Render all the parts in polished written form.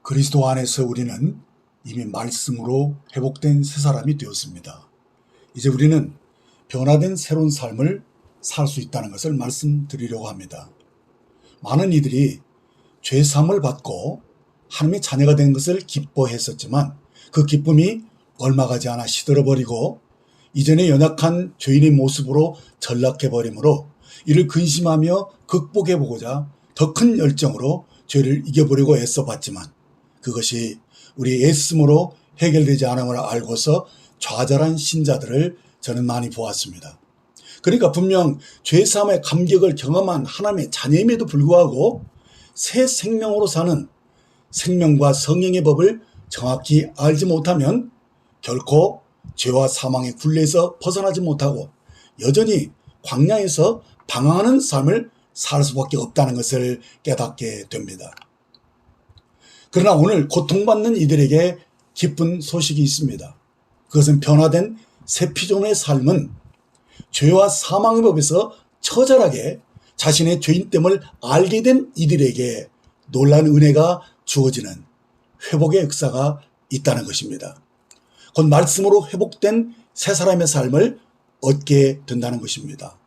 그리스도 안에서 우리는 이미 말씀으로 회복된 새 사람이 되었습니다. 이제 우리는 변화된 새로운 삶을 살 수 있다는 것을 말씀드리려고 합니다. 많은 이들이 죄사함을 받고 하나님의 자녀가 된 것을 기뻐했었지만 그 기쁨이 얼마 가지 않아 시들어버리고 이전의 연약한 죄인의 모습으로 전락해버리므로 이를 근심하며 극복해보고자 더 큰 열정으로 죄를 이겨보려고 애써봤지만 그것이 우리 애씀으로 해결되지 않음을 알고서 좌절한 신자들을 저는 많이 보았습니다. 그러니까 분명 죄사함의 감격을 경험한 하나님의 자녀임에도 불구하고 새 생명으로 사는 생명과 성령의 법을 정확히 알지 못하면 결코 죄와 사망의 굴레에서 벗어나지 못하고 여전히 광야에서 방황하는 삶을 살 수밖에 없다는 것을 깨닫게 됩니다. 그러나 오늘 고통받는 이들에게 기쁜 소식이 있습니다. 그것은 변화된 새 피조물의 삶은 죄와 사망의 법에서 처절하게 자신의 죄인됨을 알게 된 이들에게 놀라운 은혜가 주어지는 회복의 역사가 있다는 것입니다. 곧 말씀으로 회복된 새 사람의 삶을 얻게 된다는 것입니다.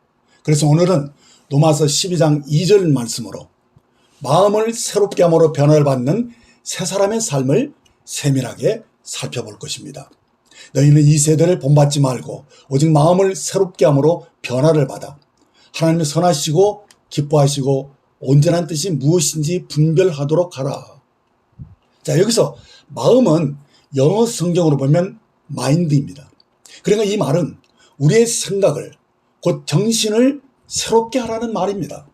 그래서 오늘은 로마서 12장 2절 말씀으로 마음을 새롭게 함으로 변화를 받는 새 사람의 삶을 세밀하게 살펴볼 것입니다. 너희는 이 세대를 본받지 말고 오직 마음을 새롭게 함으로 변화를 받아 하나님의 선하시고 기뻐하시고 온전한 뜻이 무엇인지 분별하도록 하라. 자, 여기서 마음은 영어 성경으로 보면 마인드입니다. 그러니까 이 말은 우리의 생각을 곧 정신을 새롭게 하라는 말입니다.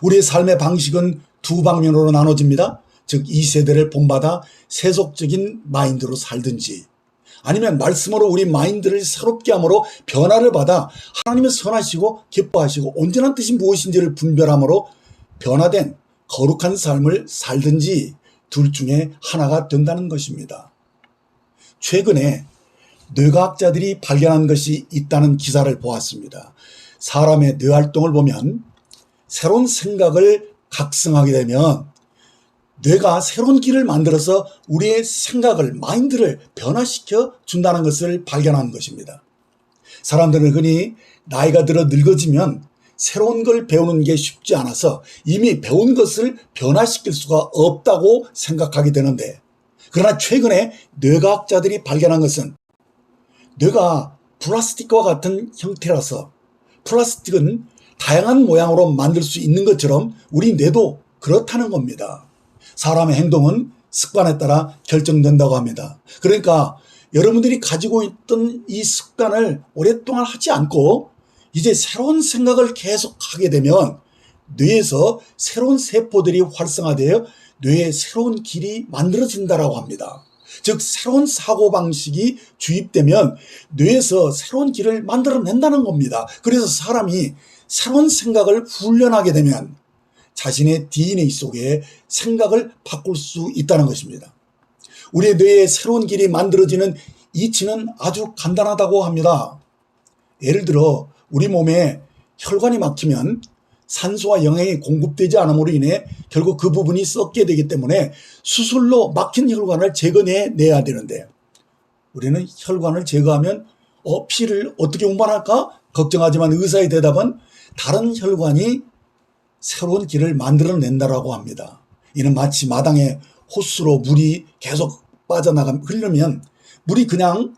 우리의 삶의 방식은 두 방면으로 나눠집니다. 즉 2세대를 본받아 세속적인 마인드로 살든지 아니면 말씀으로 우리 마인드를 새롭게 함으로 변화를 받아 하나님의 선하시고 기뻐하시고 온전한 뜻이 무엇인지를 분별함으로 변화된 거룩한 삶을 살든지 둘 중에 하나가 된다는 것입니다. 최근에 뇌과학자들이 발견한 것이 있다는 기사를 보았습니다. 사람의 뇌활동을 보면 새로운 생각을 각성하게 되면 뇌가 새로운 길을 만들어서 우리의 생각을, 마인드를 변화시켜 준다는 것을 발견한 것입니다. 사람들은 흔히 나이가 들어 늙어지면 새로운 걸 배우는 게 쉽지 않아서 이미 배운 것을 변화시킬 수가 없다고 생각하게 되는데 그러나 최근에 뇌과학자들이 발견한 것은 뇌가 플라스틱과 같은 형태라서 플라스틱은 다양한 모양으로 만들 수 있는 것처럼 우리 뇌도 그렇다는 겁니다. 사람의 행동은 습관에 따라 결정된다고 합니다. 그러니까 여러분들이 가지고 있던 이 습관을 오랫동안 하지 않고 이제 새로운 생각을 계속 하게 되면 뇌에서 새로운 세포들이 활성화되어 뇌에 새로운 길이 만들어진다고 합니다. 즉 새로운 사고방식이 주입되면 뇌에서 새로운 길을 만들어낸다는 겁니다. 그래서 사람이 새로운 생각을 훈련하게 되면 자신의 DNA 속에 생각을 바꿀 수 있다는 것입니다. 우리의 뇌에 새로운 길이 만들어지는 이치는 아주 간단하다고 합니다. 예를 들어 우리 몸에 혈관이 막히면 산소와 영양이 공급되지 않음으로 인해 결국 그 부분이 썩게 되기 때문에 수술로 막힌 혈관을 제거해내야 되는데 우리는 혈관을 제거하면 피를 어떻게 운반할까 걱정하지만 의사의 대답은 다른 혈관이 새로운 길을 만들어낸다고 합니다. 이는 마치 마당에 호스로 물이 계속 흐르면 물이 그냥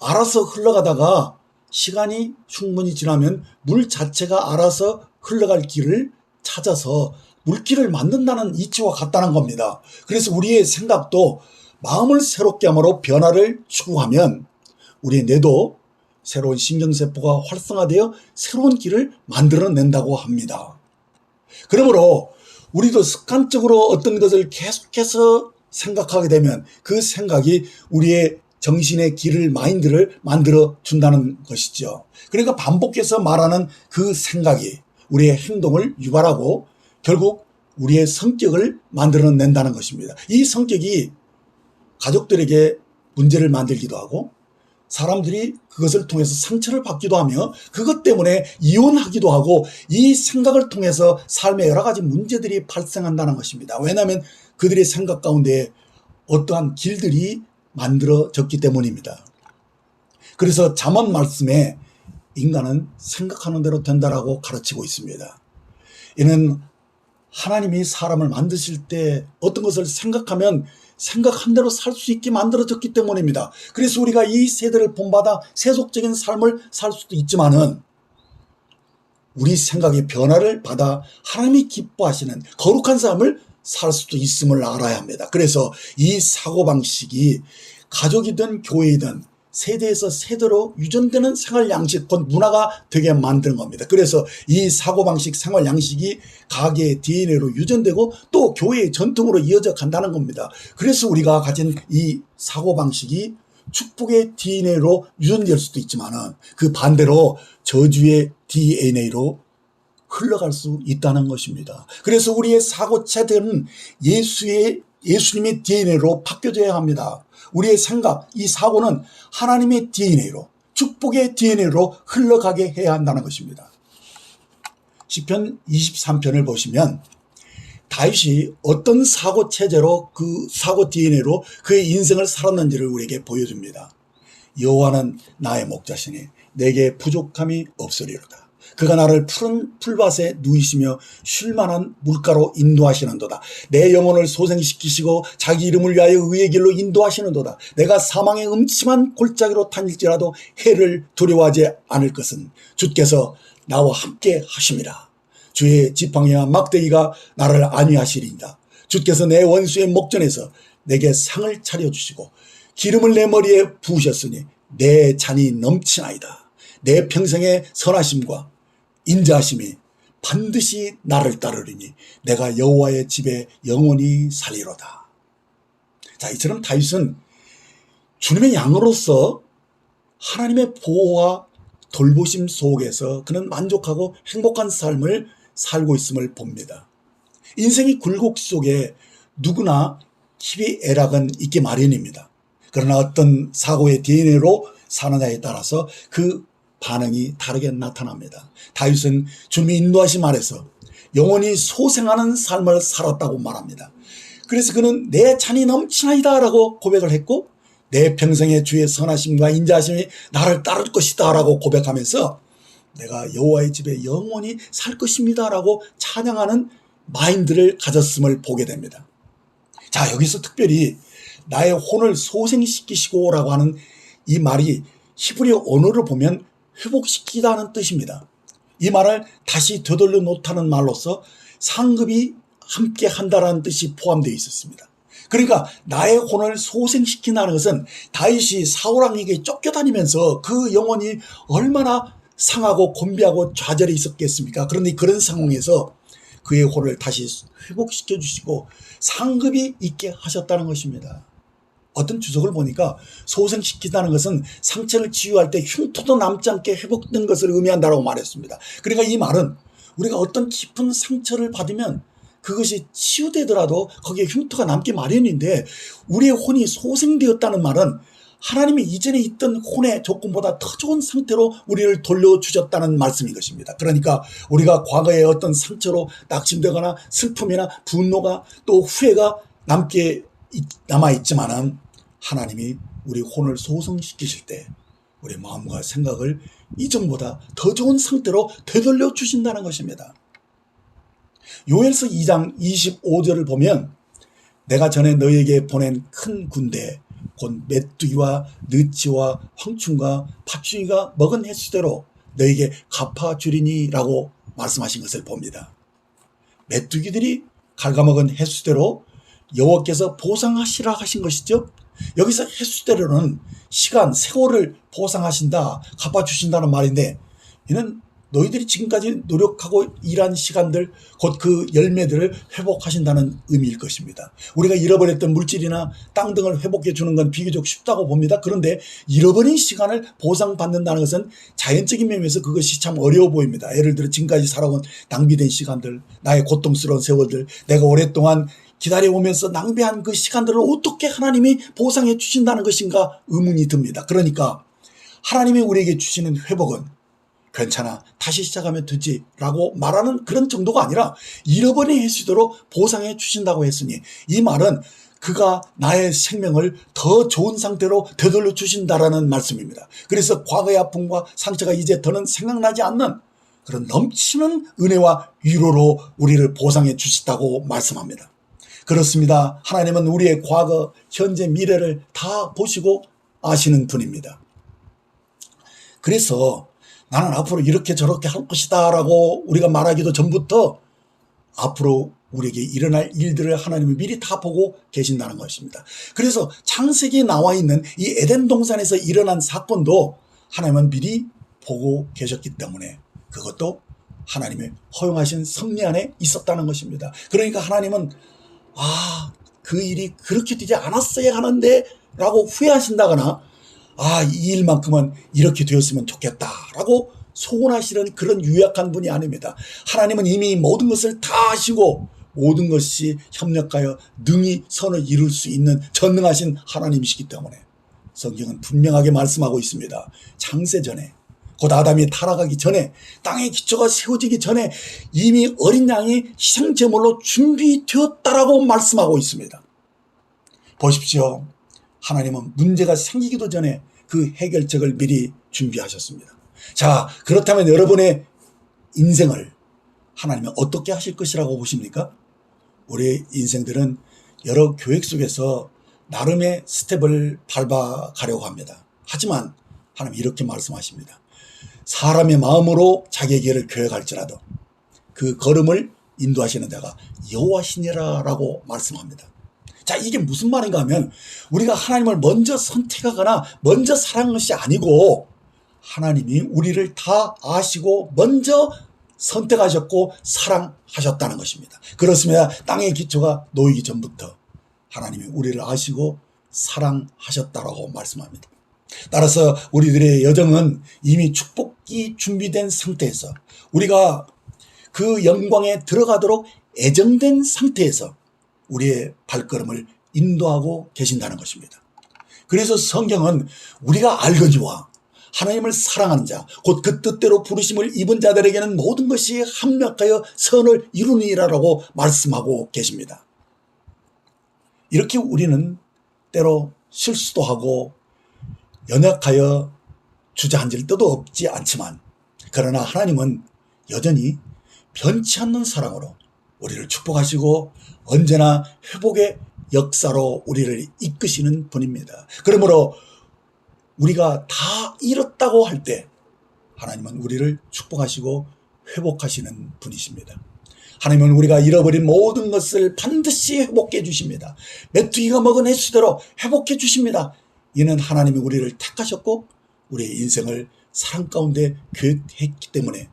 알아서 흘러가다가 시간이 충분히 지나면 물 자체가 알아서 흘러갈 길을 찾아서 물길을 만든다는 이치와 같다는 겁니다. 그래서 우리의 생각도 마음을 새롭게 함으로 변화를 추구하면 우리의 뇌도 새로운 신경세포가 활성화되어 새로운 길을 만들어낸다고 합니다. 그러므로 우리도 습관적으로 어떤 것을 계속해서 생각하게 되면 그 생각이 우리의 정신의 길을, 마인드를 만들어 준다는 것이죠. 그러니까 반복해서 말하는 그 생각이 우리의 행동을 유발하고 결국 우리의 성격을 만들어낸다는 것입니다. 이 성격이 가족들에게 문제를 만들기도 하고 사람들이 그것을 통해서 상처를 받기도 하며 그것 때문에 이혼하기도 하고 이 생각을 통해서 삶에 여러 가지 문제들이 발생한다는 것입니다. 왜냐하면 그들의 생각 가운데 어떠한 길들이 만들어졌기 때문입니다. 그래서 잠언 말씀에 인간은 생각하는 대로 된다라고 가르치고 있습니다. 이는 하나님이 사람을 만드실 때 어떤 것을 생각하면 생각한 대로 살 수 있게 만들어졌기 때문입니다. 그래서 우리가 이 세대를 본받아 세속적인 삶을 살 수도 있지만은 우리 생각의 변화를 받아 하나님이 기뻐하시는 거룩한 삶을 살 수도 있음을 알아야 합니다. 그래서 이 사고방식이 가족이든 교회이든 세대에서 세대로 유전되는 생활 양식, 곧 문화가 되게 만드는 겁니다. 그래서 이 사고방식, 생활 양식이 가계의 DNA로 유전되고 또 교회의 전통으로 이어져 간다는 겁니다. 그래서 우리가 가진 이 사고방식이 축복의 DNA로 유전될 수도 있지만 그 반대로 저주의 DNA로 흘러갈 수 있다는 것입니다. 그래서 우리의 사고체들은 예수님의 DNA로 바뀌어져야 합니다. 우리의 생각, 이 사고는 하나님의 DNA로, 축복의 DNA로 흘러가게 해야 한다는 것입니다. 시편 23편을 보시면 다윗이 어떤 사고 체제로 그 사고 DNA로 그의 인생을 살았는지를 우리에게 보여줍니다. 여호와는 나의 목자시니 내게 부족함이 없으리로다. 그가 나를 푸른 풀밭에 누이시며 쉴만한 물가로 인도하시는도다. 내 영혼을 소생시키시고 자기 이름을 위하여 의의 길로 인도하시는도다. 내가 사망의 음침한 골짜기로 다닐지라도 해를 두려워하지 않을 것은 주께서 나와 함께 하심이라. 주의 지팡이와 막대기가 나를 안위하시리이다. 주께서 내 원수의 목전에서 내게 상을 차려주시고 기름을 내 머리에 부으셨으니 내 잔이 넘치나이다. 내 평생의 선하심과 인자하심이 반드시 나를 따르리니 내가 여호와의 집에 영원히 살리로다. 자, 이처럼 다윗은 주님의 양으로서 하나님의 보호와 돌보심 속에서 그는 만족하고 행복한 삶을 살고 있음을 봅니다. 인생의 굴곡 속에 누구나 희비애락은 있기 마련입니다. 그러나 어떤 사고의 DNA로 사느냐에 따라서 그 반응이 다르게 나타납니다. 다윗은 주님의 인도하심 아래서 영원히 소생하는 삶을 살았다고 말합니다. 그래서 그는 내 잔이 넘치나이다 라고 고백을 했고 내 평생의 주의 선하심과 인자하심이 나를 따를 것이다 라고 고백하면서 내가 여호와의 집에 영원히 살 것입니다 라고 찬양하는 마인드를 가졌음을 보게 됩니다. 자, 여기서 특별히 나의 혼을 소생시키시고 라고 하는 이 말이 히브리 언어를 보면 회복시키다는 뜻입니다. 이 말을 다시 되돌려 놓다는 말로서 상급이 함께 한다라는 뜻이 포함되어 있었습니다. 그러니까 나의 혼을 소생시킨다는 것은 다윗이 사울왕에게 쫓겨다니면서 그 영혼이 얼마나 상하고 곤비하고 좌절해 있었겠습니까? 그런데 그런 상황에서 그의 혼을 다시 회복시켜 주시고 상급이 있게 하셨다는 것입니다. 어떤 주석을 보니까 소생시키다는 것은 상처를 치유할 때 흉터도 남지 않게 회복된 것을 의미한다고 말했습니다. 그러니까 이 말은 우리가 어떤 깊은 상처를 받으면 그것이 치유되더라도 거기에 흉터가 남기 마련인데 우리의 혼이 소생되었다는 말은 하나님이 이전에 있던 혼의 조건보다 더 좋은 상태로 우리를 돌려주셨다는 말씀인 것입니다. 그러니까 우리가 과거에 어떤 상처로 낙심되거나 슬픔이나 분노가 또 후회가 남아있지만은 하나님이 우리 혼을 소생시키실 때 우리 마음과 생각을 이전보다 더 좋은 상태로 되돌려 주신다는 것입니다. 요엘서 2장 25절을 보면 내가 전에 너희에게 보낸 큰 군대 곧 메뚜기와 느치와 황충과 팥충이가 먹은 횟수대로 너희에게 갚아주리니 라고 말씀하신 것을 봅니다. 메뚜기들이 갉아먹은 횟수대로 여호와께서 보상하시라 하신 것이죠. 여기서 횟수대로는 시간, 세월을 보상하신다, 갚아주신다는 말인데 이는 너희들이 지금까지 노력하고 일한 시간들, 곧 그 열매들을 회복하신다는 의미일 것입니다. 우리가 잃어버렸던 물질이나 땅 등을 회복해 주는 건 비교적 쉽다고 봅니다. 그런데 잃어버린 시간을 보상받는다는 것은 자연적인 면에서 그것이 참 어려워 보입니다. 예를 들어 지금까지 살아온 낭비된 시간들, 나의 고통스러운 세월들, 내가 오랫동안 기다려오면서 낭비한 그 시간들을 어떻게 하나님이 보상해 주신다는 것인가 의문이 듭니다. 그러니까 하나님이 우리에게 주시는 회복은 괜찮아, 다시 시작하면 되지 라고 말하는 그런 정도가 아니라 잃어버린 횟수대로 보상해 주신다고 했으니 이 말은 그가 나의 생명을 더 좋은 상태로 되돌려 주신다라는 말씀입니다. 그래서 과거의 아픔과 상처가 이제 더는 생각나지 않는 그런 넘치는 은혜와 위로로 우리를 보상해 주시다고 말씀합니다. 그렇습니다. 하나님은 우리의 과거, 현재, 미래를 다 보시고 아시는 분입니다. 그래서 나는 앞으로 이렇게 저렇게 할 것이다 라고 우리가 말하기도 전부터 앞으로 우리에게 일어날 일들을 하나님은 미리 다 보고 계신다는 것입니다. 그래서 창세기에 나와 있는 이 에덴 동산에서 일어난 사건도 하나님은 미리 보고 계셨기 때문에 그것도 하나님의 허용하신 섭리 안에 있었다는 것입니다. 그러니까 하나님은 그 일이 그렇게 되지 않았어야 하는데 라고 후회하신다거나 이 일만큼은 이렇게 되었으면 좋겠다라고 소원하시는 그런 유약한 분이 아닙니다. 하나님은 이미 모든 것을 다 아시고 모든 것이 협력하여 능히 선을 이룰 수 있는 전능하신 하나님이시기 때문에 성경은 분명하게 말씀하고 있습니다. 창세전에 곧 아담이 타락하기 전에 땅의 기초가 세워지기 전에 이미 어린 양이 희생제물로 준비되었다라고 말씀하고 있습니다. 보십시오. 하나님은 문제가 생기기도 전에 그 해결책을 미리 준비하셨습니다. 자, 그렇다면 여러분의 인생을 하나님은 어떻게 하실 것이라고 보십니까? 우리의 인생들은 여러 계획 속에서 나름의 스텝을 밟아가려고 합니다. 하지만 하나님 이렇게 말씀하십니다. 사람의 마음으로 자기의 길을 계획할지라도 그 걸음을 인도하시는 자가 여호와시니라 라고 말씀합니다. 자, 이게 무슨 말인가 하면 우리가 하나님을 먼저 선택하거나 먼저 사랑한 것이 아니고 하나님이 우리를 다 아시고 먼저 선택하셨고 사랑하셨다는 것입니다. 그렇습니다. 땅의 기초가 놓이기 전부터 하나님이 우리를 아시고 사랑하셨다라고 말씀합니다. 따라서 우리들의 여정은 이미 축복이 준비된 상태에서 우리가 그 영광에 들어가도록 애정된 상태에서 우리의 발걸음을 인도하고 계신다는 것입니다. 그래서 성경은 우리가 알거니와 하나님을 사랑하는 자, 곧 그 뜻대로 부르심을 입은 자들에게는 모든 것이 합력하여 선을 이루니라라고 말씀하고 계십니다. 이렇게 우리는 때로 실수도 하고 연약하여 주저앉을 때도 없지 않지만 그러나 하나님은 여전히 변치 않는 사랑으로 우리를 축복하시고 언제나 회복의 역사로 우리를 이끄시는 분입니다. 그러므로 우리가 다 잃었다고 할 때 하나님은 우리를 축복하시고 회복하시는 분이십니다. 하나님은 우리가 잃어버린 모든 것을 반드시 회복해 주십니다. 메뚜기가 먹은 횟수대로 회복해 주십니다. 이는 하나님이 우리를 택하셨고 우리의 인생을 사랑 가운데 계획했기 때문에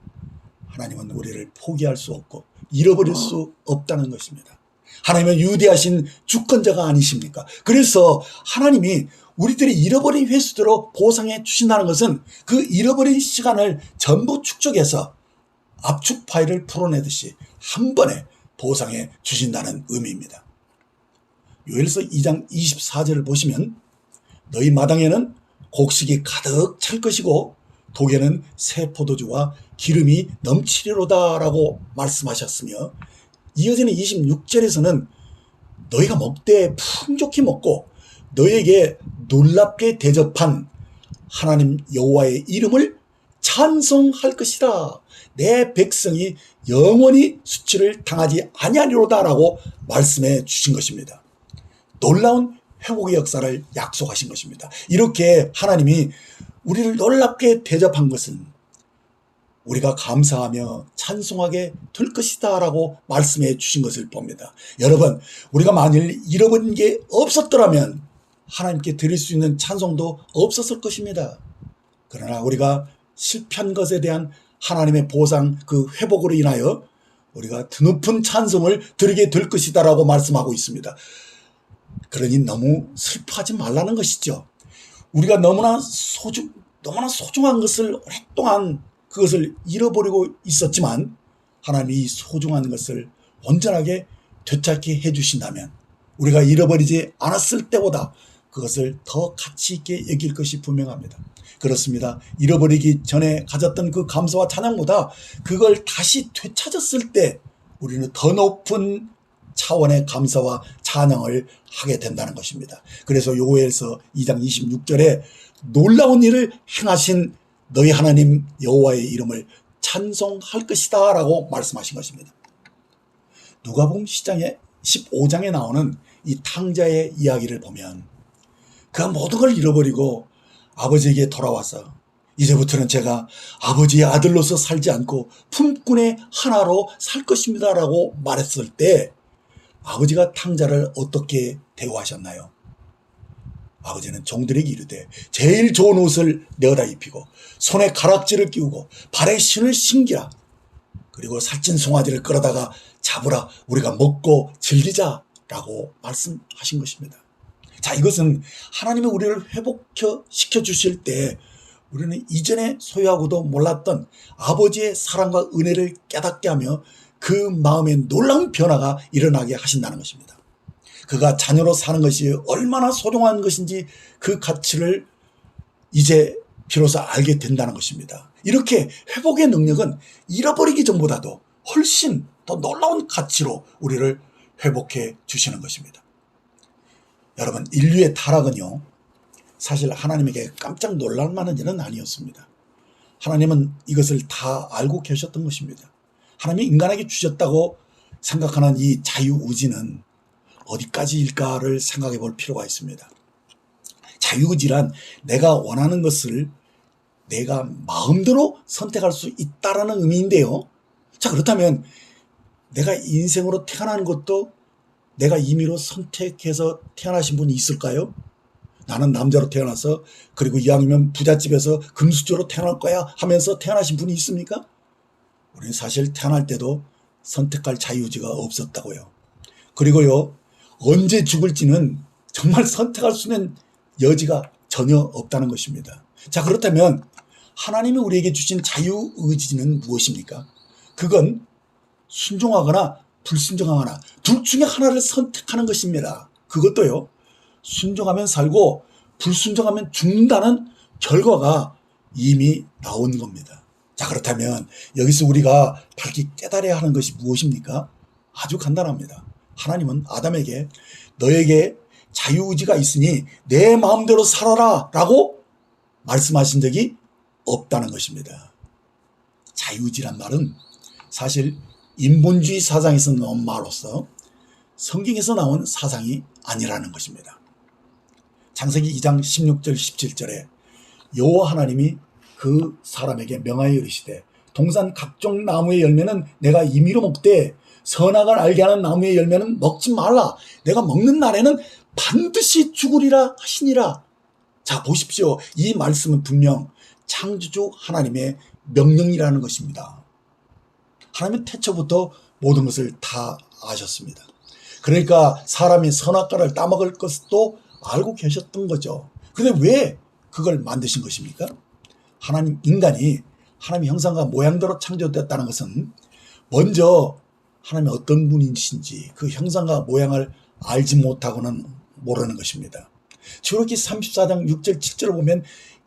하나님은 우리를 포기할 수 없고 잃어버릴 수 없다는 것입니다. 하나님은 유대하신 주권자가 아니십니까? 그래서 하나님이 우리들이 잃어버린 횟수대로 보상해 주신다는 것은 그 잃어버린 시간을 전부 축적해서 압축 파일을 풀어내듯이 한 번에 보상해 주신다는 의미입니다. 요엘서 2장 24절을 보시면 너희 마당에는 곡식이 가득 찰 것이고 독에는 새 포도주와 기름이 넘치리로다 라고 말씀하셨으며 이어지는 26절에서는 너희가 먹되 풍족히 먹고 너희에게 놀랍게 대접한 하나님 여호와의 이름을 찬송할 것이라. 내 백성이 영원히 수치를 당하지 아니하리로다 라고 말씀해 주신 것입니다. 놀라운 회복의 역사를 약속하신 것입니다. 이렇게 하나님이 우리를 놀랍게 대접한 것은 우리가 감사하며 찬송하게 될 것이다 라고 말씀해 주신 것을 봅니다. 여러분, 우리가 만일 잃어버린 게 없었더라면 하나님께 드릴 수 있는 찬송도 없었을 것입니다. 그러나 우리가 실패한 것에 대한 하나님의 보상, 그 회복으로 인하여 우리가 드높은 찬송을 드리게 될 것이다 라고 말씀하고 있습니다. 그러니 너무 슬퍼하지 말라는 것이죠. 우리가 너무나 소중한 것을 오랫동안 그것을 잃어버리고 있었지만 하나님이 이 소중한 것을 온전하게 되찾게 해주신다면 우리가 잃어버리지 않았을 때보다 그것을 더 가치 있게 여길 것이 분명합니다. 그렇습니다. 잃어버리기 전에 가졌던 그 감사와 찬양보다 그걸 다시 되찾았을 때 우리는 더 높은 차원의 감사와 찬양을 하게 된다는 것입니다. 그래서 요엘서 2장 26절에 놀라운 일을 행하신 너희 하나님 여호와의 이름을 찬송할 것이다 라고 말씀하신 것입니다. 누가복음 15장에 나오는 이 탕자의 이야기를 보면 그 모든 걸 잃어버리고 아버지에게 돌아와서 이제부터는 제가 아버지의 아들로서 살지 않고 품꾼의 하나로 살 것입니다 라고 말했을 때 아버지가 탕자를 어떻게 대우하셨나요? 아버지는 종들에게 이르되 제일 좋은 옷을 내어다 입히고 손에 가락지를 끼우고 발에 신을 신기라. 그리고 살찐 송아지를 끌어다가 잡으라. 우리가 먹고 즐기자라고 말씀하신 것입니다. 자, 이것은 하나님이 우리를 회복시켜 주실 때 우리는 이전에 소유하고도 몰랐던 아버지의 사랑과 은혜를 깨닫게 하며 그 마음에 놀라운 변화가 일어나게 하신다는 것입니다. 그가 자녀로 사는 것이 얼마나 소중한 것인지 그 가치를 이제 비로소 알게 된다는 것입니다. 이렇게 회복의 능력은 잃어버리기 전보다도 훨씬 더 놀라운 가치로 우리를 회복해 주시는 것입니다. 여러분, 인류의 타락은요, 사실 하나님에게 깜짝 놀랄 만한 일은 아니었습니다. 하나님은 이것을 다 알고 계셨던 것입니다. 하나님이 인간에게 주셨다고 생각하는 이 자유의지는 어디까지일까를 생각해 볼 필요가 있습니다. 자유의지란 내가 원하는 것을 내가 마음대로 선택할 수 있다라는 의미인데요. 자, 그렇다면 내가 인생으로 태어나는 것도 내가 임의로 선택해서 태어나신 분이 있을까요? 나는 남자로 태어나서 그리고 이왕이면 부잣집에서 금수저로 태어날 거야 하면서 태어나신 분이 있습니까? 우리는 사실 태어날 때도 선택할 자유의지가 없었다고요. 그리고요, 언제 죽을지는 정말 선택할 수 있는 여지가 전혀 없다는 것입니다. 자, 그렇다면 하나님이 우리에게 주신 자유의지는 무엇입니까? 그건 순종하거나 불순종하거나 둘 중에 하나를 선택하는 것입니다. 그것도요, 순종하면 살고 불순종하면 죽는다는 결과가 이미 나온 겁니다. 자, 그렇다면 여기서 우리가 밝히 깨달아야 하는 것이 무엇입니까? 아주 간단합니다. 하나님은 아담에게 너에게 자유의지가 있으니 내 마음대로 살아라 라고 말씀하신 적이 없다는 것입니다. 자유의지란 말은 사실 인본주의 사상에서 나온 말로서 성경에서 나온 사상이 아니라는 것입니다. 창세기 2장 16절 17절에 여호와 하나님이 그 사람에게 명하여 이르시되 동산 각종 나무의 열매는 내가 임의로 먹되 선악을 알게 하는 나무의 열매는 먹지 말라. 내가 먹는 날에는 반드시 죽으리라 하시니라. 자, 보십시오. 이 말씀은 분명 창조주 하나님의 명령이라는 것입니다. 하나님은 태초부터 모든 것을 다 아셨습니다. 그러니까 사람이 선악과를 따먹을 것도 알고 계셨던 거죠. 그런데 왜 그걸 만드신 것입니까? 인간이 하나님의 형상과 모양대로 창조되었다는 것은 먼저 하나님이 어떤 분이신지 그 형상과 모양을 알지 못하고는 모르는 것입니다. 출애굽기 34장 6절 7절을 보면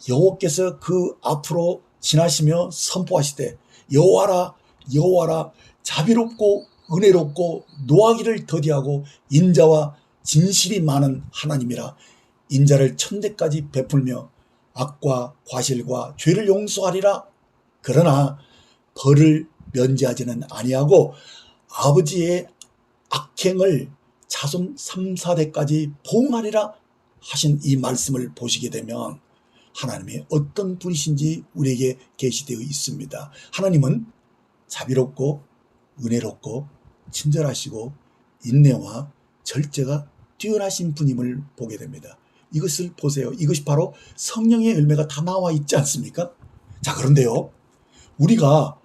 여호와께서 그 앞으로 지나시며 선포하시되 여호와라 여호와라 자비롭고 은혜롭고 노하기를 더디하고 인자와 진실이 많은 하나님이라. 인자를 천대까지 베풀며 악과 과실과 죄를 용서하리라. 그러나 벌을 면제하지는 아니하고 아버지의 악행을 자손 3, 4대까지 보응하리라 하신 이 말씀을 보시게 되면 하나님이 어떤 분이신지 우리에게 계시되어 있습니다. 하나님은 자비롭고 은혜롭고 친절하시고 인내와 절제가 뛰어나신 분임을 보게 됩니다. 이것을 보세요. 이것이 바로 성령의 열매가 다 나와 있지 않습니까? 자, 그런데요, 우리가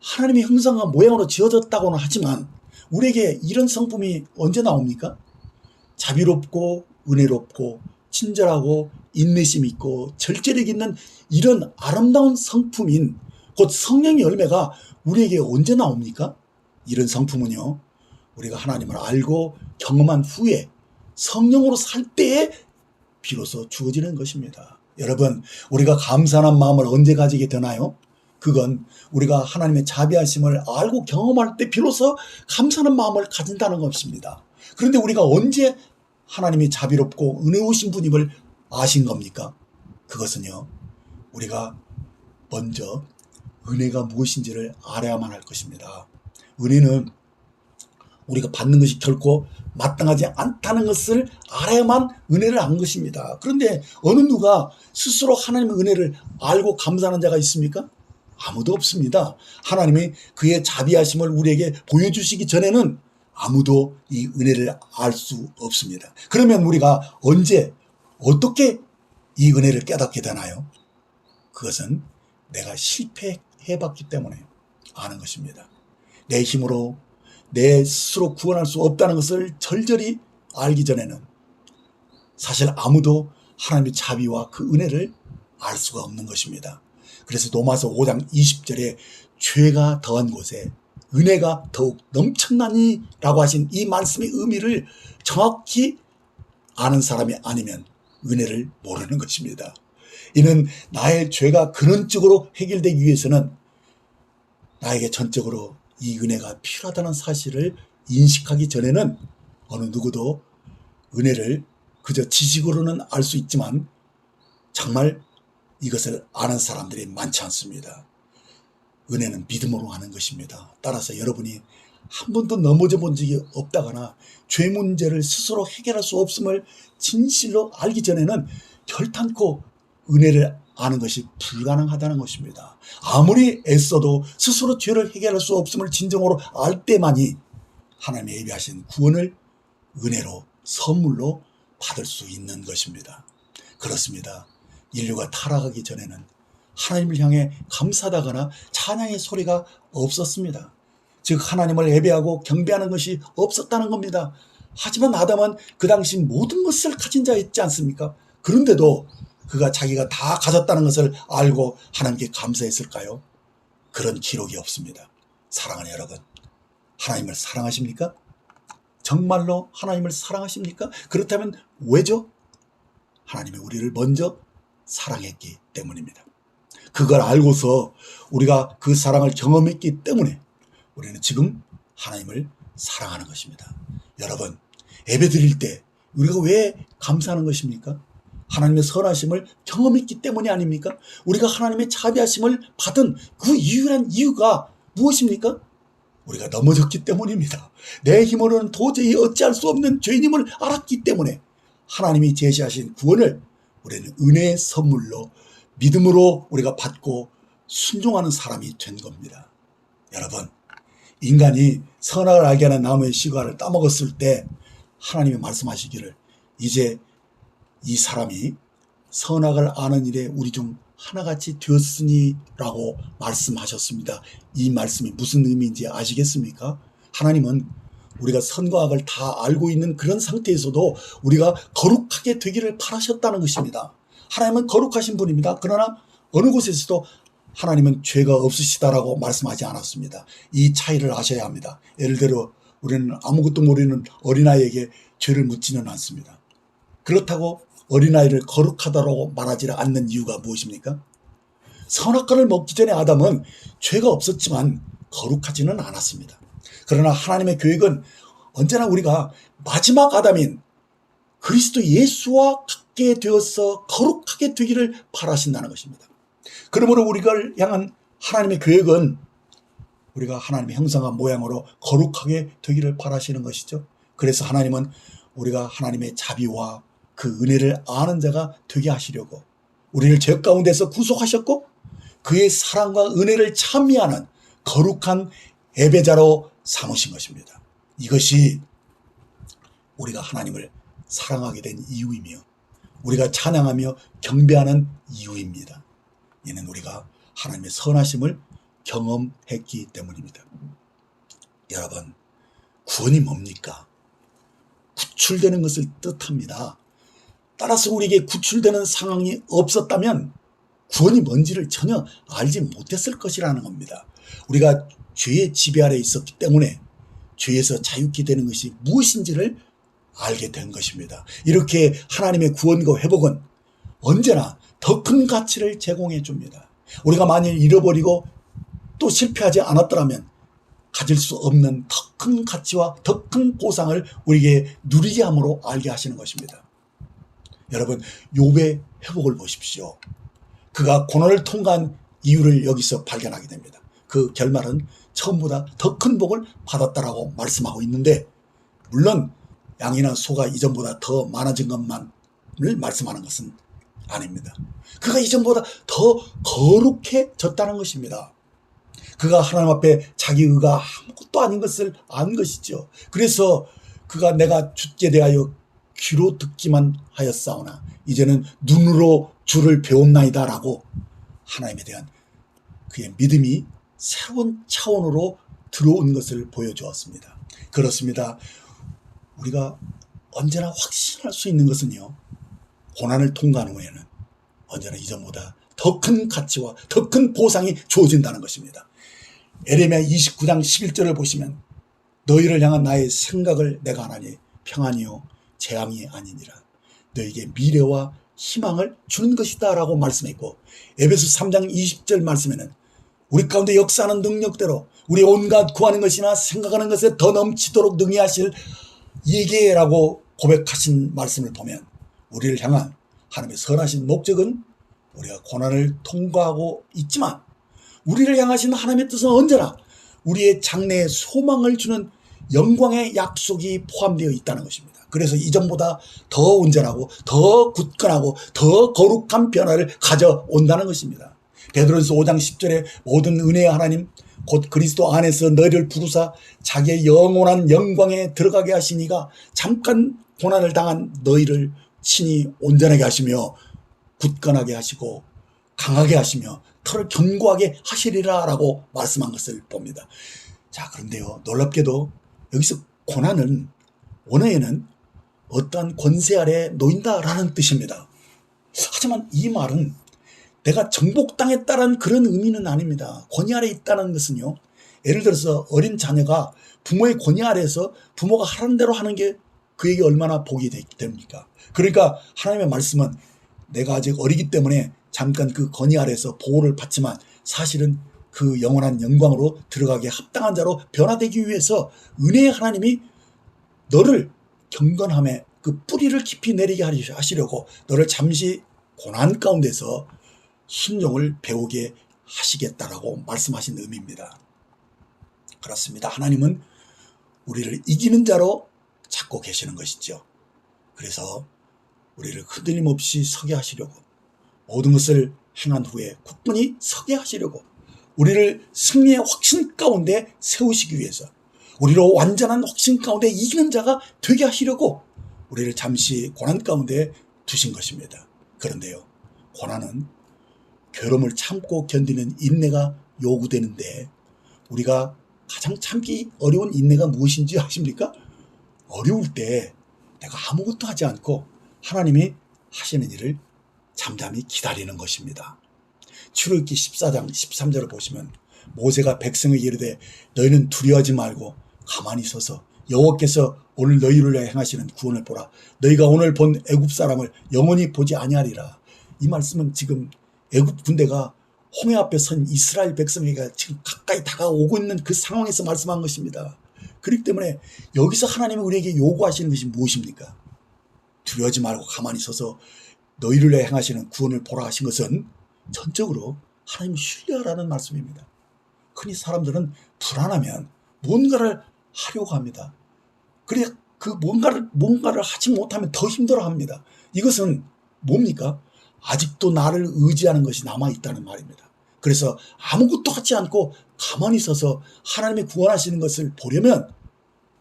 하나님의 형상과 모양으로 지어졌다고는 하지만 우리에게 이런 성품이 언제 나옵니까? 자비롭고 은혜롭고 친절하고 인내심 있고 절제력 있는 이런 아름다운 성품인 곧 성령의 열매가 우리에게 언제 나옵니까? 이런 성품은요, 우리가 하나님을 알고 경험한 후에 성령으로 살 때에 비로소 주어지는 것입니다. 여러분, 우리가 감사한 마음을 언제 가지게 되나요? 그건 우리가 하나님의 자비하심을 알고 경험할 때 비로소 감사하는 마음을 가진다는 것입니다. 그런데 우리가 언제 하나님이 자비롭고 은혜로우신 분임을 아신 겁니까? 그것은요, 우리가 먼저 은혜가 무엇인지를 알아야만 할 것입니다. 은혜는 우리가 받는 것이 결코 마땅하지 않다는 것을 알아야만 은혜를 안 것입니다. 그런데 어느 누가 스스로 하나님의 은혜를 알고 감사하는 자가 있습니까? 아무도 없습니다. 하나님이 그의 자비하심을 우리에게 보여주시기 전에는 아무도 이 은혜를 알 수 없습니다. 그러면 우리가 언제 어떻게 이 은혜를 깨닫게 되나요? 그것은 내가 실패해봤기 때문에 아는 것입니다. 내 힘으로 내 스스로 구원할 수 없다는 것을 절절히 알기 전에는 사실 아무도 하나님의 자비와 그 은혜를 알 수가 없는 것입니다. 그래서 로마서 5장 20절에 죄가 더한 곳에 은혜가 더욱 넘쳤나니 라고 하신 이 말씀의 의미를 정확히 아는 사람이 아니면 은혜를 모르는 것입니다. 이는 나의 죄가 근원적으로 해결되기 위해서는 나에게 전적으로 이 은혜가 필요하다는 사실을 인식하기 전에는 어느 누구도 은혜를 그저 지식으로는 알 수 있지만 정말 이것을 아는 사람들이 많지 않습니다. 은혜는 믿음으로 아는 것입니다. 따라서 여러분이 한 번도 넘어져 본 적이 없다거나 죄 문제를 스스로 해결할 수 없음을 진실로 알기 전에는 결단코 은혜를 아는 것이 불가능하다는 것입니다. 아무리 애써도 스스로 죄를 해결할 수 없음을 진정으로 알 때만이 하나님의 예비하신 구원을 은혜로 선물로 받을 수 있는 것입니다. 그렇습니다. 인류가 타락하기 전에는 하나님을 향해 감사하다거나 찬양의 소리가 없었습니다. 즉 하나님을 예배하고 경배하는 것이 없었다는 겁니다. 하지만 아담은 그 당시 모든 것을 가진 자였지 않습니까? 그런데도 그가 자기가 다 가졌다는 것을 알고 하나님께 감사했을까요? 그런 기록이 없습니다. 사랑하는 여러분, 하나님을 사랑하십니까? 정말로 하나님을 사랑하십니까? 그렇다면 왜죠? 하나님이 우리를 먼저 사랑했기 때문입니다. 그걸 알고서 우리가 그 사랑을 경험했기 때문에 우리는 지금 하나님을 사랑하는 것입니다. 여러분, 예배 드릴 때 우리가 왜 감사하는 것입니까? 하나님의 선하심을 경험했기 때문이 아닙니까? 우리가 하나님의 자비하심을 받은 그 유일한 이유가 무엇입니까? 우리가 넘어졌기 때문입니다. 내 힘으로는 도저히 어찌할 수 없는 죄인임을 알았기 때문에 하나님이 제시하신 구원을 우리는 은혜의 선물로 믿음으로 우리가 받고 순종하는 사람이 된 겁니다. 여러분, 인간이 선악을 알게 하는 나무의 씨과를 따먹었을 때 하나님이 말씀하시기를 이제 이 사람이 선악을 아는 일에 우리 중 하나같이 되었으니 라고 말씀하셨습니다. 이 말씀이 무슨 의미인지 아시겠습니까? 하나님은 우리가 선과 악을 다 알고 있는 그런 상태에서도 우리가 거룩하게 되기를 바라셨다는 것입니다. 하나님은 거룩하신 분입니다. 그러나 어느 곳에서도 하나님은 죄가 없으시다라고 말씀하지 않았습니다. 이 차이를 아셔야 합니다. 예를 들어 우리는 아무것도 모르는 어린아이에게 죄를 묻지는 않습니다. 그렇다고 어린아이를 거룩하다고 말하지 않는 이유가 무엇입니까? 선악과를 먹기 전에 아담은 죄가 없었지만 거룩하지는 않았습니다. 그러나 하나님의 계획은 언제나 우리가 마지막 아담인 그리스도 예수와 같게 되어서 거룩하게 되기를 바라신다는 것입니다. 그러므로 우리를 향한 하나님의 계획은 우리가 하나님의 형상과 모양으로 거룩하게 되기를 바라시는 것이죠. 그래서 하나님은 우리가 하나님의 자비와 그 은혜를 아는 자가 되게 하시려고 우리를 죄 가운데서 구속하셨고 그의 사랑과 은혜를 찬미하는 거룩한 예배자로 삼으신 것입니다. 이것이 우리가 하나님을 사랑하게 된 이유이며 우리가 찬양하며 경배하는 이유입니다. 이는 우리가 하나님의 선하심을 경험했기 때문입니다. 여러분, 구원이 뭡니까? 구출되는 것을 뜻합니다. 따라서 우리에게 구출되는 상황이 없었다면 구원이 뭔지를 전혀 알지 못했을 것이라는 겁니다. 우리가 죄의 지배 아래 있었기 때문에 죄에서 자유케 되는 것이 무엇인지를 알게 된 것입니다. 이렇게 하나님의 구원과 회복은 언제나 더 큰 가치를 제공해 줍니다. 우리가 만일 잃어버리고 그것도 실패하지 않았더라면 가질 수 없는 더 큰 가치와 더 큰 보상을 우리에게 누리게 함으로 알게 하시는 것입니다. 여러분, 욥의 회복을 보십시오. 그가 고난을 통과한 이유를 여기서 발견하게 됩니다. 그 결말은 처음보다 더 큰 복을 받았다라고 말씀하고 있는데, 물론 양이나 소가 이전보다 더 많아진 것만을 말씀하는 것은 아닙니다. 그가 이전보다 더 거룩해졌다는 것입니다. 그가 하나님 앞에 자기 의가 아무것도 아닌 것을 안 것이죠. 그래서 그가 내가 주께 대하여 귀로 듣기만 하였사오나 이제는 눈으로 주를 배웠나이다 라고 하나님에 대한 그의 믿음이 새로운 차원으로 들어온 것을 보여주었습니다. 그렇습니다. 우리가 언제나 확신할 수 있는 것은요, 고난을 통과한 후에는 언제나 이전보다 더 큰 가치와 더 큰 보상이 주어진다는 것입니다. 에레미야 29장 11절을 보시면 너희를 향한 나의 생각을 내가 하나니 평안이요 재앙이 아니니라. 너희에게 미래와 희망을 주는 것이다 라고 말씀했고, 에베소 3장 20절 말씀에는 우리 가운데 역사하는 능력대로 우리 온갖 구하는 것이나 생각하는 것에 더 넘치도록 능히 하실 이게라고 고백하신 말씀을 보면, 우리를 향한 하나님의 선하신 목적은 우리가 고난을 통과하고 있지만 우리를 향하신 하나님의 뜻은 언제나 우리의 장래에 소망을 주는 영광의 약속이 포함되어 있다는 것입니다. 그래서 이전보다 더 온전하고 더 굳건하고 더 거룩한 변화를 가져온다는 것입니다. 베드로전서 5장 10절에 모든 은혜의 하나님 곧 그리스도 안에서 너희를 부르사 자기의 영원한 영광에 들어가게 하시니가 잠깐 고난을 당한 너희를 친히 온전하게 하시며 굳건하게 하시고 강하게 하시며 털을 견고하게 하시리라 라고 말씀한 것을 봅니다. 자, 그런데요, 놀랍게도 여기서 고난은 원어에는 어떠한 권세 아래 놓인다라는 뜻입니다. 하지만 이 말은 내가 정복당했다는 그런 의미는 아닙니다. 권위 아래 있다는 것은요, 예를 들어서 어린 자녀가 부모의 권위 아래에서 부모가 하라는 대로 하는 게 그에게 얼마나 복이 됩니까? 그러니까 하나님의 말씀은 내가 아직 어리기 때문에 잠깐 그 권위 아래에서 보호를 받지만 사실은 그 영원한 영광으로 들어가게 합당한 자로 변화되기 위해서 은혜의 하나님이 너를 경건함에 그 뿌리를 깊이 내리게 하시려고 너를 잠시 고난 가운데서 순종을 배우게 하시겠다라고 말씀하신 의미입니다. 그렇습니다. 하나님은 우리를 이기는 자로 찾고 계시는 것이죠. 그래서 우리를 흔들림 없이 서게 하시려고, 모든 것을 행한 후에 굳건히 서게 하시려고, 우리를 승리의 확신 가운데 세우시기 위해서, 우리로 완전한 확신 가운데 이기는 자가 되게 하시려고 우리를 잠시 고난 가운데 두신 것입니다. 그런데요, 고난은 괴로움을 참고 견디는 인내가 요구되는데, 우리가 가장 참기 어려운 인내가 무엇인지 아십니까? 어려울 때 내가 아무것도 하지 않고 하나님이 하시는 일을 잠잠히 기다리는 것입니다. 출애굽기 14장 13절을 보시면 모세가 백성에게 이르되 너희는 두려워하지 말고 가만히 서서 여호와께서 오늘 너희를 위하여 행하시는 구원을 보라. 너희가 오늘 본 애굽 사람을 영원히 보지 아니하리라. 이 말씀은 지금 애굽 군대가 홍해 앞에 선 이스라엘 백성에게 지금 가까이 다가오고 있는 그 상황에서 말씀한 것입니다. 그렇기 때문에 여기서 하나님이 우리에게 요구하시는 것이 무엇입니까? 두려워하지 말고 가만히 서서 너희를 위해 행하시는 구원을 보라 하신 것은 전적으로 하나님을 신뢰하라는 말씀입니다. 흔히 사람들은 불안하면 뭔가를 하려고 합니다. 그래 그 뭔가를 하지 못하면 더 힘들어합니다. 이것은 뭡니까? 아직도 나를 의지하는 것이 남아있다는 말입니다. 그래서 아무것도 하지 않고 가만히 서서 하나님의 구원하시는 것을 보려면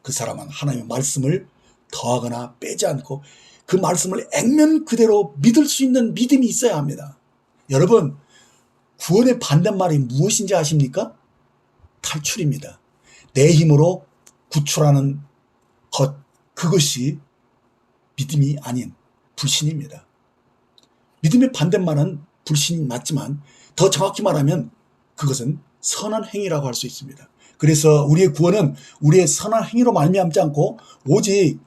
그 사람은 하나님의 말씀을 더하거나 빼지 않고 그 말씀을 액면 그대로 믿을 수 있는 믿음이 있어야 합니다. 여러분, 구원의 반대말이 무엇인지 아십니까? 탈출입니다. 내 힘으로 구출하는 것, 그것이 믿음이 아닌 불신입니다. 믿음의 반대말은 불신이 맞지만 더 정확히 말하면 그것은 선한 행위라고 할 수 있습니다. 그래서 우리의 구원은 우리의 선한 행위로 말미암지 않고 오직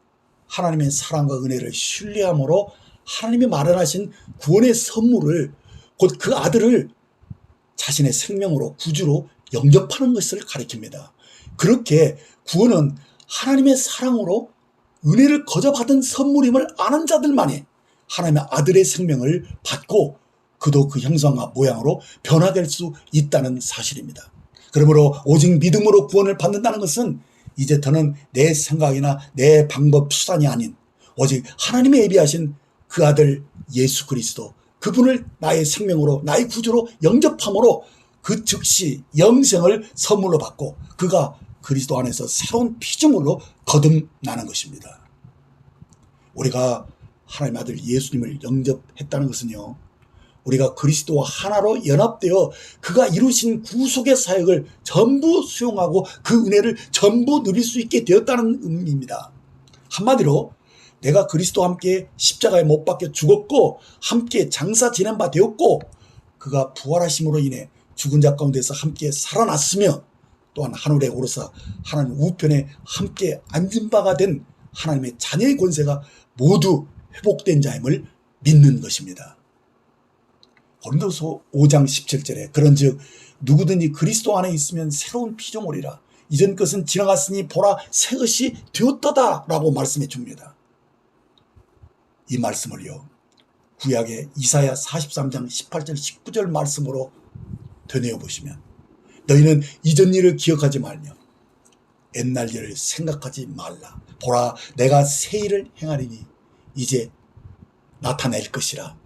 하나님의 사랑과 은혜를 신뢰함으로 하나님이 마련하신 구원의 선물을, 곧 그 아들을 자신의 생명으로 구주로 영접하는 것을 가리킵니다. 그렇게 구원은 하나님의 사랑으로 은혜를 거저받은 선물임을 아는 자들만이 하나님의 아들의 생명을 받고 그도 그 형상과 모양으로 변화될 수 있다는 사실입니다. 그러므로 오직 믿음으로 구원을 받는다는 것은 이제 더는 내 생각이나 내 방법 수단이 아닌 오직 하나님의 예비하신 그 아들 예수 그리스도, 그분을 나의 생명으로 나의 구주로 영접함으로 그 즉시 영생을 선물로 받고 그가 그리스도 안에서 새로운 피조물로 거듭나는 것입니다. 우리가 하나님의 아들 예수님을 영접했다는 것은요, 우리가 그리스도와 하나로 연합되어 그가 이루신 구속의 사역을 전부 수용하고 그 은혜를 전부 누릴 수 있게 되었다는 의미입니다. 한마디로 내가 그리스도와 함께 십자가에 못 박혀 죽었고 함께 장사 지낸 바 되었고 그가 부활하심으로 인해 죽은 자 가운데서 함께 살아났으며 또한 하늘에 오르사 하나님 우편에 함께 앉은 바가 된 하나님의 자녀의 권세가 모두 회복된 자임을 믿는 것입니다. 고린도서 5장 17절에 그런즉 누구든지 그리스도 안에 있으면 새로운 피조물이라 이전 것은 지나갔으니 보라 새 것이 되었도다 라고 말씀해 줍니다. 이 말씀을요, 구약의 이사야 43장 18절 19절 말씀으로 되뇌어 보시면 너희는 이전 일을 기억하지 말며 옛날 일을 생각하지 말라. 보라 내가 새 일을 행하리니 이제 나타낼 것이라.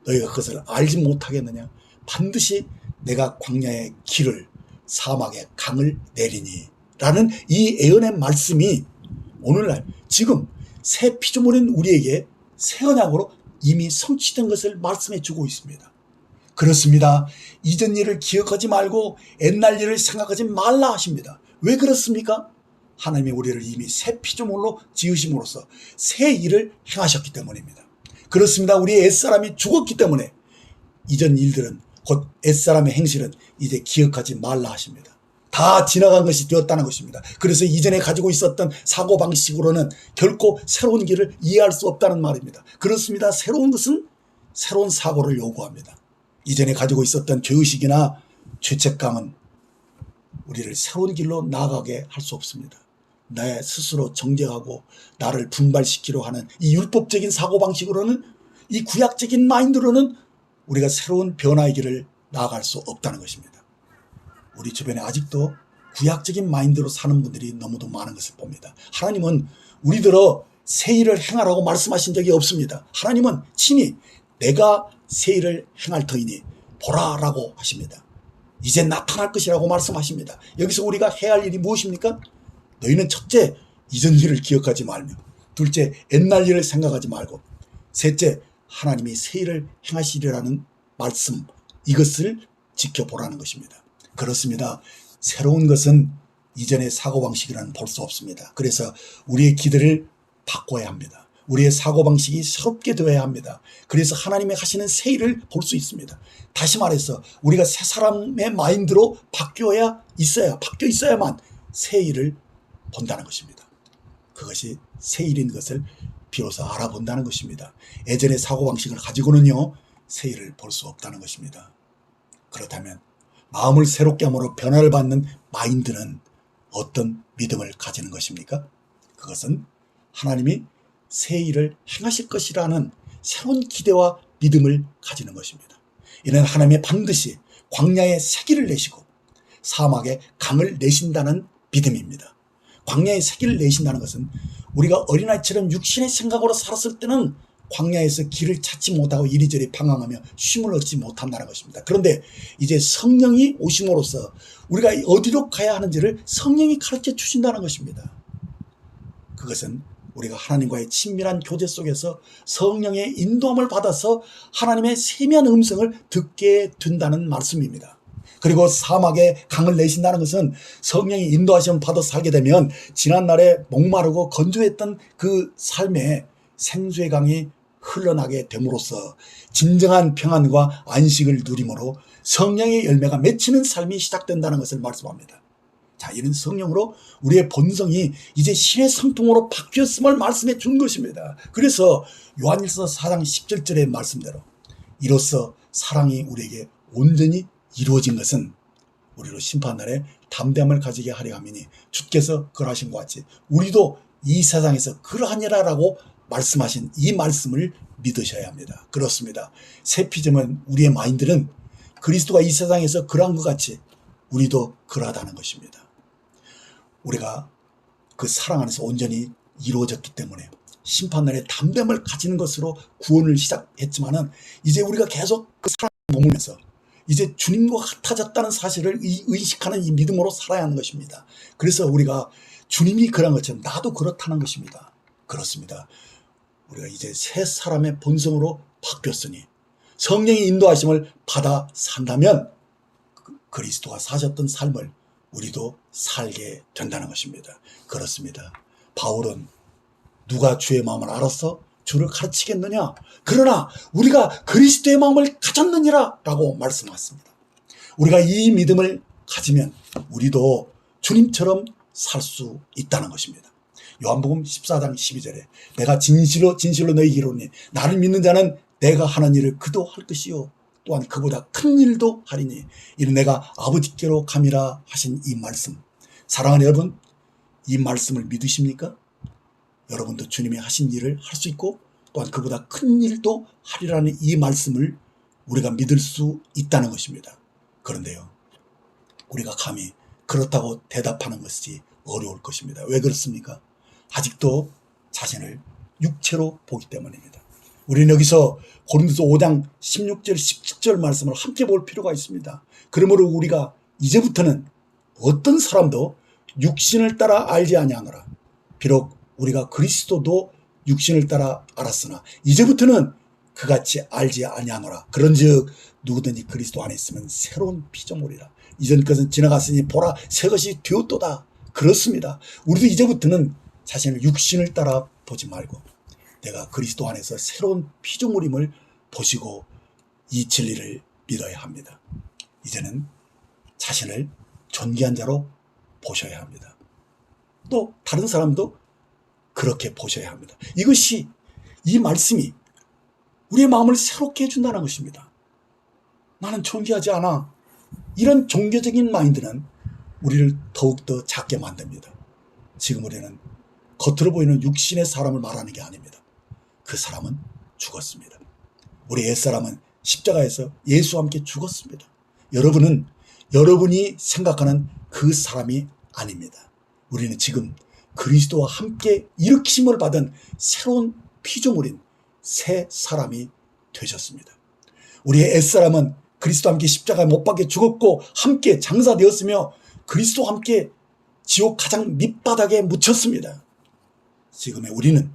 너희가 그것을 알지 못하겠느냐. 반드시 내가 광야의 길을 사막의 강을 내리니 라는 이 예언의 말씀이 오늘날 지금 새 피조물인 우리에게 새 언약으로 이미 성취된 것을 말씀해 주고 있습니다. 그렇습니다. 이전 일을 기억하지 말고 옛날 일을 생각하지 말라 하십니다. 왜 그렇습니까? 하나님이 우리를 이미 새 피조물로 지으심으로써 새 일을 행하셨기 때문입니다. 그렇습니다. 우리의 옛사람이 죽었기 때문에 이전 일들은 곧 옛사람의 행실은 이제 기억하지 말라 하십니다. 다 지나간 것이 되었다는 것입니다. 그래서 이전에 가지고 있었던 사고방식으로는 결코 새로운 길을 이해할 수 없다는 말입니다. 그렇습니다. 새로운 것은 새로운 사고를 요구합니다. 이전에 가지고 있었던 죄의식이나 죄책감은 우리를 새로운 길로 나아가게 할 수 없습니다. 내 스스로 정죄하고 나를 분발시키려 하는 이 율법적인 사고방식으로는, 이 구약적인 마인드로는 우리가 새로운 변화의 길을 나아갈 수 없다는 것입니다. 우리 주변에 아직도 구약적인 마인드로 사는 분들이 너무도 많은 것을 봅니다. 하나님은 우리들어 새 일을 행하라고 말씀하신 적이 없습니다. 하나님은 친히 내가 새 일을 행할 터이니 보라라고 하십니다. 이제 나타날 것이라고 말씀하십니다. 여기서 우리가 해야 할 일이 무엇입니까? 너희는 첫째, 이전 일을 기억하지 말며, 둘째, 옛날 일을 생각하지 말고, 셋째, 하나님이 새 일을 행하시리라는 말씀, 이것을 지켜보라는 것입니다. 그렇습니다. 새로운 것은 이전의 사고방식이라는 볼 수 없습니다. 그래서 우리의 기대를 바꿔야 합니다. 우리의 사고방식이 새롭게 되어야 합니다. 그래서 하나님이 하시는 새 일을 볼 수 있습니다. 다시 말해서 우리가 새 사람의 마인드로 바뀌어 있어야만 새 일을 본다는 것입니다. 그것이 새 일인 것을 비로소 알아본다는 것입니다. 예전의 사고방식을 가지고는요, 새 일을 볼 수 없다는 것입니다. 그렇다면 마음을 새롭게 함으로 변화를 받는 마인드는 어떤 믿음을 가지는 것입니까? 그것은 하나님이 새 일을 행하실 것이라는 새로운 기대와 믿음을 가지는 것입니다. 이는 하나님이 반드시 광야에 새 길을 내시고 사막에 강을 내신다는 믿음입니다. 광야에 새 길을 내신다는 것은 우리가 어린아이처럼 육신의 생각으로 살았을 때는 광야에서 길을 찾지 못하고 이리저리 방황하며 쉼을 얻지 못한다는 것입니다. 그런데 이제 성령이 오심으로써 우리가 어디로 가야 하는지를 성령이 가르쳐 주신다는 것입니다. 그것은 우리가 하나님과의 친밀한 교제 속에서 성령의 인도함을 받아서 하나님의 세미한 음성을 듣게 된다는 말씀입니다. 그리고 사막에 강을 내신다는 것은 성령이 인도하심을 받아 살게 되면 지난날에 목마르고 건조했던 그 삶에 생수의 강이 흘러나게 됨으로써 진정한 평안과 안식을 누림으로 성령의 열매가 맺히는 삶이 시작된다는 것을 말씀합니다. 자, 이는 성령으로 우리의 본성이 이제 신의 성품으로 바뀌었음을 말씀해 준 것입니다. 그래서 요한일서 4장 17절의 말씀대로 이로써 사랑이 우리에게 온전히 이루어진 것은 우리로 심판날에 담대함을 가지게 하려 함이니 주께서 그러하신 것 같이 우리도 이 세상에서 그러하니라라고 말씀하신 이 말씀을 믿으셔야 합니다. 그렇습니다. 새 피조물 우리의 마인드는 그리스도가 이 세상에서 그러한 것 같이 우리도 그러하다는 것입니다. 우리가 그 사랑 안에서 온전히 이루어졌기 때문에 심판날에 담대함을 가지는 것으로 구원을 시작했지만은 이제 우리가 계속 그 사랑에 머물면서 이제 주님과 같아졌다는 사실을 의식하는 이 믿음으로 살아야 하는 것입니다. 그래서 우리가 주님이 그런 것처럼 나도 그렇다는 것입니다. 그렇습니다. 우리가 이제 새 사람의 본성으로 바뀌었으니 성령의 인도하심을 받아 산다면 그리스도가 사셨던 삶을 우리도 살게 된다는 것입니다. 그렇습니다. 바울은 누가 주의 마음을 알아서 주를 가르치겠느냐? 그러나 우리가 그리스도의 마음을 가졌느니라 라고 말씀하셨습니다. 우리가 이 믿음을 가지면 우리도 주님처럼 살 수 있다는 것입니다. 요한복음 14장 12절에 내가 진실로 너희에게 이르노니 나를 믿는 자는 내가 하는 일을 그도 할 것이요 또한 그보다 큰 일도 하리니 이는 내가 아버지께로 감이라 하신 이 말씀. 사랑하는 여러분, 이 말씀을 믿으십니까? 여러분도 주님이 하신 일을 할 수 있고 또한 그보다 큰 일도 하리라는 이 말씀을 우리가 믿을 수 있다는 것입니다. 그런데요, 우리가 감히 그렇다고 대답하는 것이 어려울 것입니다. 왜 그렇습니까? 아직도 자신을 육체로 보기 때문입니다. 우리는 여기서 고린도서 5장 16절 17절 말씀을 함께 볼 필요가 있습니다. 그러므로 우리가 이제부터는 어떤 사람도 육신을 따라 알지 아니하노라. 비록 우리가 그리스도도 육신을 따라 알았으나 이제부터는 그같이 알지 아니하노라. 그런즉 누구든지 그리스도 안에 있으면 새로운 피조물이라. 이전 것은 지나갔으니 보라 새 것이 되었도다. 그렇습니다. 우리도 이제부터는 자신을 육신을 따라 보지 말고 내가 그리스도 안에서 새로운 피조물임을 보시고 이 진리를 믿어야 합니다. 이제는 자신을 존귀한 자로 보셔야 합니다. 또 다른 사람도 그렇게 보셔야 합니다. 이것이 이 말씀이 우리의 마음을 새롭게 해준다는 것입니다. 나는 존귀하지 않아. 이런 종교적인 마인드는 우리를 더욱더 작게 만듭니다. 지금 우리는 겉으로 보이는 육신의 사람을 말하는 게 아닙니다. 그 사람은 죽었습니다. 우리 옛사람은 십자가에서 예수와 함께 죽었습니다. 여러분은 여러분이 생각하는 그 사람이 아닙니다. 우리는 지금 그리스도와 함께 일으키심을 받은 새로운 피조물인 새 사람이 되셨습니다. 우리의 옛사람은 그리스도와 함께 십자가에 못 박혀 죽었고 함께 장사되었으며 그리스도와 함께 지옥 가장 밑바닥에 묻혔습니다. 지금의 우리는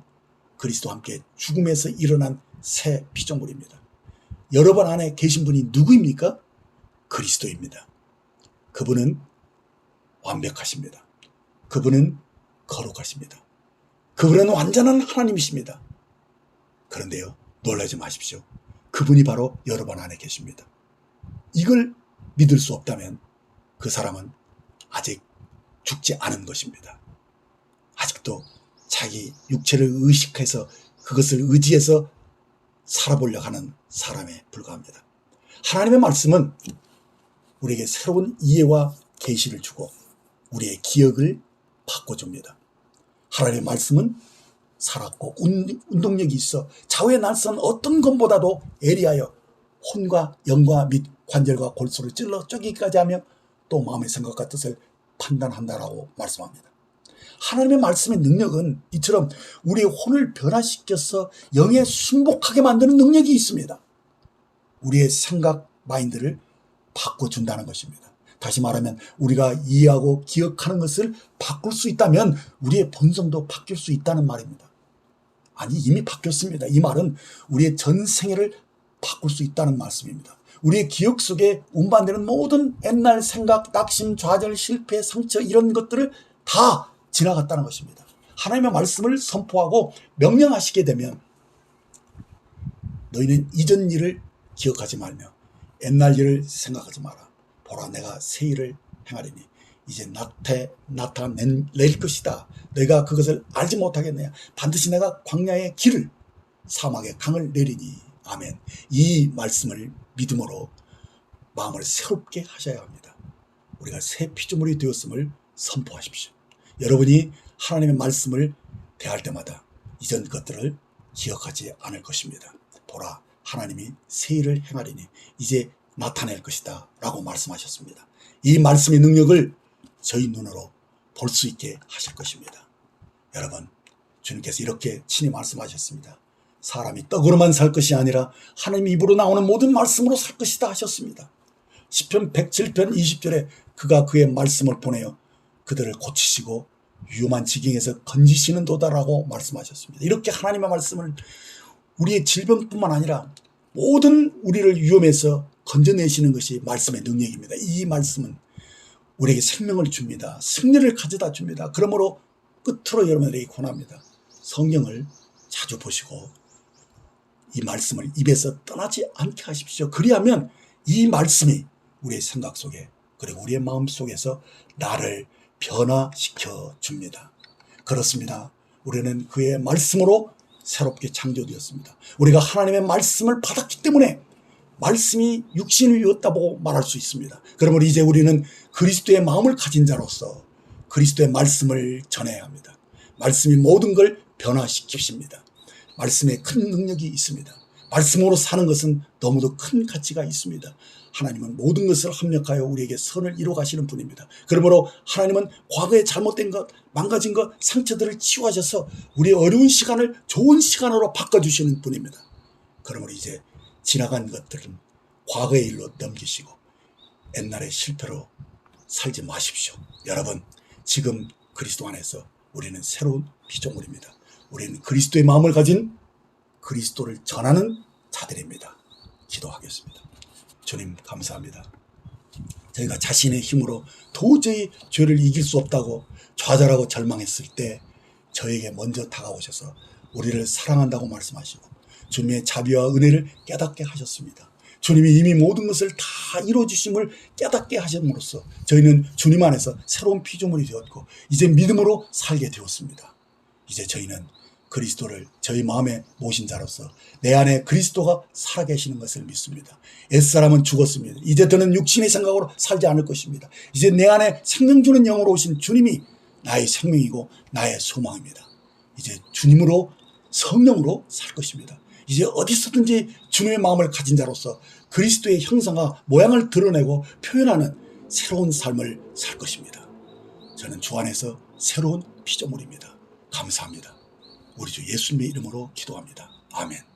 그리스도와 함께 죽음에서 일어난 새 피조물입니다. 여러분 안에 계신 분이 누구입니까? 그리스도입니다. 그분은 완벽하십니다. 그분은 거룩하십니다. 그분은 완전한 하나님이십니다. 그런데요, 놀라지 마십시오. 그분이 바로 여러분 안에 계십니다. 이걸 믿을 수 없다면 그 사람은 아직 죽지 않은 것입니다. 아직도 자기 육체를 의식해서 그것을 의지해서 살아보려고 하는 사람에 불과합니다. 하나님의 말씀은 우리에게 새로운 이해와 계시를 주고 우리의 기억을 바꿔줍니다. 하나님의 말씀은 살았고 운동력이 있어 좌우의 날선 어떤 것보다도 예리하여 혼과 영과 및 관절과 골수를 찔러 쪼개기까지 하며 또 마음의 생각과 뜻을 판단한다라고 말씀합니다. 하나님의 말씀의 능력은 이처럼 우리의 혼을 변화시켜서 영에 순복하게 만드는 능력이 있습니다. 우리의 생각 마인드를 바꿔준다는 것입니다. 다시 말하면 우리가 이해하고 기억하는 것을 바꿀 수 있다면 우리의 본성도 바뀔 수 있다는 말입니다. 아니, 이미 바뀌었습니다. 이 말은 우리의 전생애를 바꿀 수 있다는 말씀입니다. 우리의 기억 속에 운반되는 모든 옛날 생각, 낙심, 좌절, 실패, 상처 이런 것들을 다 지나갔다는 것입니다. 하나님의 말씀을 선포하고 명령하시게 되면 너희는 이전 일을 기억하지 말며 옛날 일을 생각하지 마라. 보라 내가 새 일을 행하리니 이제 나타낼 것이다. 너희가 그것을 알지 못하겠느냐. 반드시 내가 광야의 길을 사막의 강을 내리니. 아멘. 이 말씀을 믿음으로 마음을 새롭게 하셔야 합니다. 우리가 새 피조물이 되었음을 선포하십시오. 여러분이 하나님의 말씀을 대할 때마다 이전 것들을 기억하지 않을 것입니다. 보라, 하나님이 새 일을 행하리니 이제 나타낼 것이다 라고 말씀하셨습니다. 이 말씀의 능력을 저희 눈으로 볼 수 있게 하실 것입니다. 여러분, 주님께서 이렇게 친히 말씀하셨습니다. 사람이 떡으로만 살 것이 아니라 하나님 입으로 나오는 모든 말씀으로 살 것이다 하셨습니다. 시편 107편 20절에 그가 그의 말씀을 보내어 그들을 고치시고 위험한 지경에서 건지시는 도다라고 말씀하셨습니다. 이렇게 하나님의 말씀을 우리의 질병뿐만 아니라 모든 우리를 위험에서 건져내시는 것이 말씀의 능력입니다. 이 말씀은 우리에게 생명을 줍니다. 승리를 가져다 줍니다. 그러므로 끝으로 여러분들에게 권합니다. 성경을 자주 보시고 이 말씀을 입에서 떠나지 않게 하십시오. 그리하면 이 말씀이 우리의 생각 속에 그리고 우리의 마음 속에서 나를 변화시켜 줍니다. 그렇습니다. 우리는 그의 말씀으로 새롭게 창조되었습니다. 우리가 하나님의 말씀을 받았기 때문에 말씀이 육신을 이었다고 말할 수 있습니다. 그러므로 이제 우리는 그리스도의 마음을 가진 자로서 그리스도의 말씀을 전해야 합니다. 말씀이 모든 걸 변화시키십니다. 말씀에 큰 능력이 있습니다. 말씀으로 사는 것은 너무도 큰 가치가 있습니다. 하나님은 모든 것을 합력하여 우리에게 선을 이루어 가시는 분입니다. 그러므로 하나님은 과거에 잘못된 것, 망가진 것, 상처들을 치유하셔서 우리의 어려운 시간을 좋은 시간으로 바꿔주시는 분입니다. 그러므로 이제 지나간 것들은 과거의 일로 넘기시고 옛날의 실패로 살지 마십시오. 여러분, 지금 그리스도 안에서 우리는 새로운 피조물입니다. 우리는 그리스도의 마음을 가진 그리스도를 전하는 자들입니다. 기도하겠습니다. 주님, 감사합니다. 저희가 자신의 힘으로 도저히 죄를 이길 수 없다고 좌절하고 절망했을 때 저에게 먼저 다가오셔서 우리를 사랑한다고 말씀하시고 주님의 자비와 은혜를 깨닫게 하셨습니다. 주님이 이미 모든 것을 다 이루어주심을 깨닫게 하심으로써 저희는 주님 안에서 새로운 피조물이 되었고 이제 믿음으로 살게 되었습니다. 이제 저희는 그리스도를 저희 마음에 모신 자로서 내 안에 그리스도가 살아계시는 것을 믿습니다. 옛사람은 죽었습니다. 이제 저는 육신의 생각으로 살지 않을 것입니다. 이제 내 안에 생명 주는 영으로 오신 주님이 나의 생명이고 나의 소망입니다. 이제 주님으로 성령으로 살 것입니다. 이제 어디서든지 주님의 마음을 가진 자로서 그리스도의 형상과 모양을 드러내고 표현하는 새로운 삶을 살 것입니다. 저는 주 안에서 새로운 피조물입니다. 감사합니다. 우리 주 예수님의 이름으로 기도합니다. 아멘.